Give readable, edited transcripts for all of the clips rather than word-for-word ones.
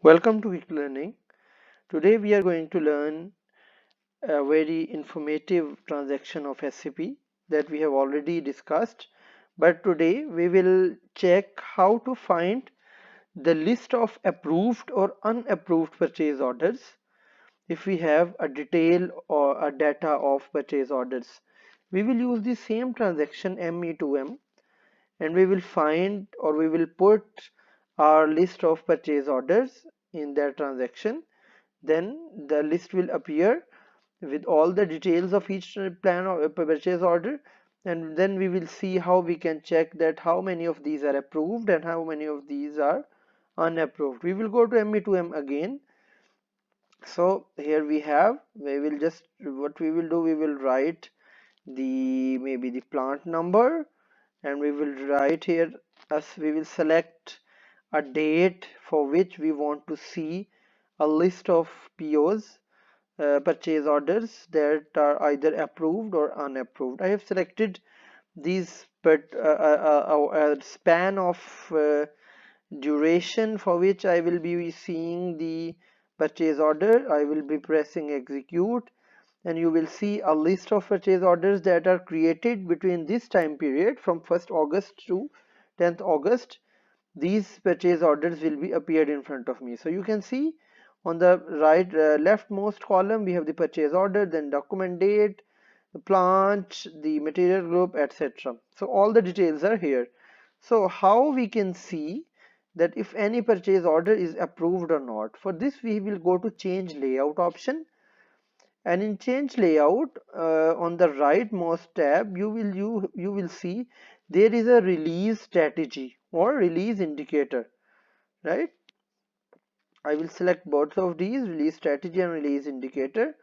Welcome to Quick Learning. Today we are going to learn a very informative transaction of SAP that we have already discussed. But today we will check how to find the list of approved or unapproved purchase orders if we have a detail or a data of purchase orders. We will use the same transaction ME2M and we will find or we will put our list of purchase orders in that transaction. Then the list will appear with all the details of each plan or purchase order, and then we will see how we can check that how many of these are approved and how many of these are unapproved. We will go to ME2M again. So here we will just what we will do, we will write the maybe the plant number, and we will write here as we will select a date for which we want to see a list of POs, purchase orders that are either approved or unapproved. I have selected these, but a span of duration for which I will be seeing the purchase order. I will be pressing execute, and you will see a list of purchase orders that are created between this time period from 1st August to 10th August. These purchase orders will be appeared in front of me. So you can see on the right leftmost column we have the purchase order, then document date, the plant, the material group, etc. So all the details are here. So how we can see that if any purchase order is approved or not? For this we will go to change layout option, and in change layout on the rightmost tab you will see there is a release strategy or release indicator, right? I will select both of these, release strategy and release indicator,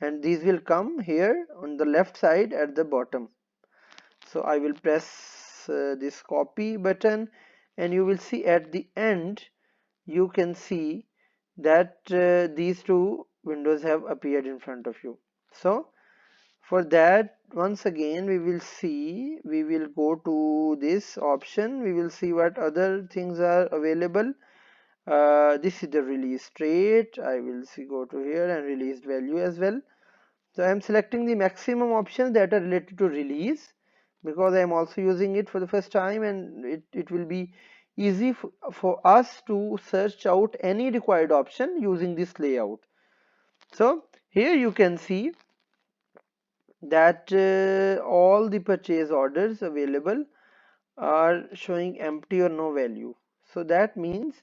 and these will come here on the left side at the bottom. So I will press this copy button, and you will see at the end you can see that these two windows have appeared in front of you. So for that, once again we will go to this option, we will see what other things are available. This is the release rate. I will see, go to here, and release value as well. So I am selecting the maximum options that are related to release because I am also using it for the first time, and it will be easy for us to search out any required option using this layout. So here you can see that all the purchase orders available are showing empty or no value. So that means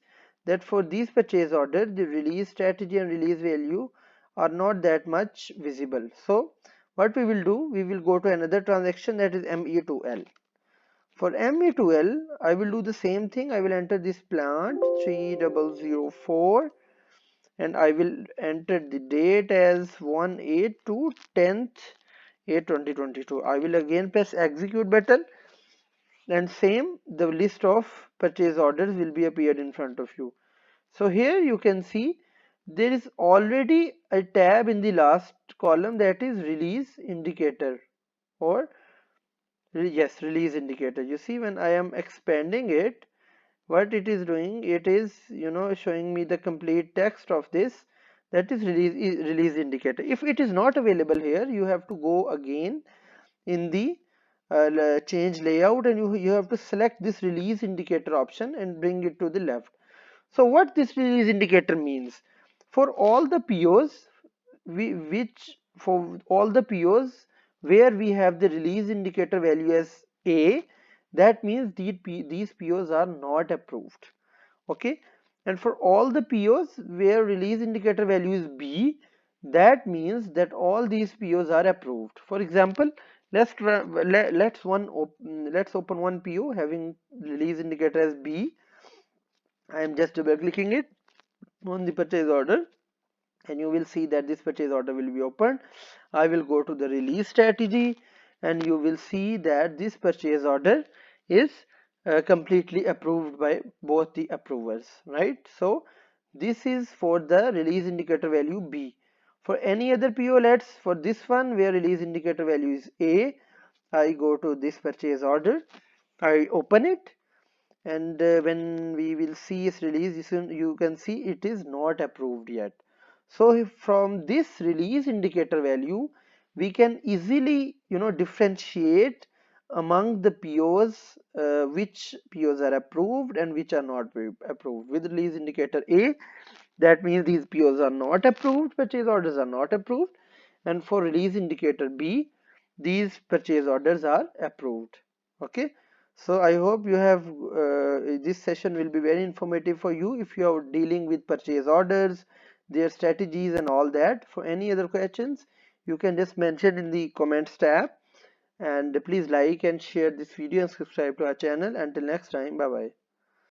that for these purchase order the release strategy and release value are not that much visible. So what we will do, we will go to another transaction, that is ME2L. For ME2L I will do the same thing. I will enter this plant 3004, and I will enter the date as 1/8 to 10th 8 2022. I will again press execute button, and same the list of purchase orders will be appeared in front of you. So here you can see there is already a tab in the last column, that is release indicator, or yes, release indicator. You see when I am expanding it, what it is doing, it is showing me the complete text of this, that is release indicator. If it is not available here, you have to go again in the change layout, and you have to select this release indicator option and bring it to the left. So what this release indicator means, for all the POs for all the POs where we have the release indicator value as A, that means these POs are not approved. Okay, and for all the POs where release indicator value is B, that means that all these POs are approved. For example, let's let's open one PO having release indicator as B. I am just double clicking it on the purchase order, and you will see that this purchase order will be opened. I will go to the release strategy, and you will see that this purchase order is completely approved by both the approvers, right? So this is for the release indicator value B. For any other PO, let's for this one where release indicator value is A, I go to this purchase order, I open it, and when we will see its release, you can see it is not approved yet. So from this release indicator value, we can easily differentiate among the POs, which POs are approved and which are not approved. With release indicator A, that means these POs are not approved, purchase orders are not approved, and for release indicator B, these purchase orders are approved. Okay, so I hope you have this session will be very informative for you if you are dealing with purchase orders, their strategies and all that. For any other questions, you can just mention in the comments tab, and please like and share this video and subscribe to our channel. Until next time, bye bye.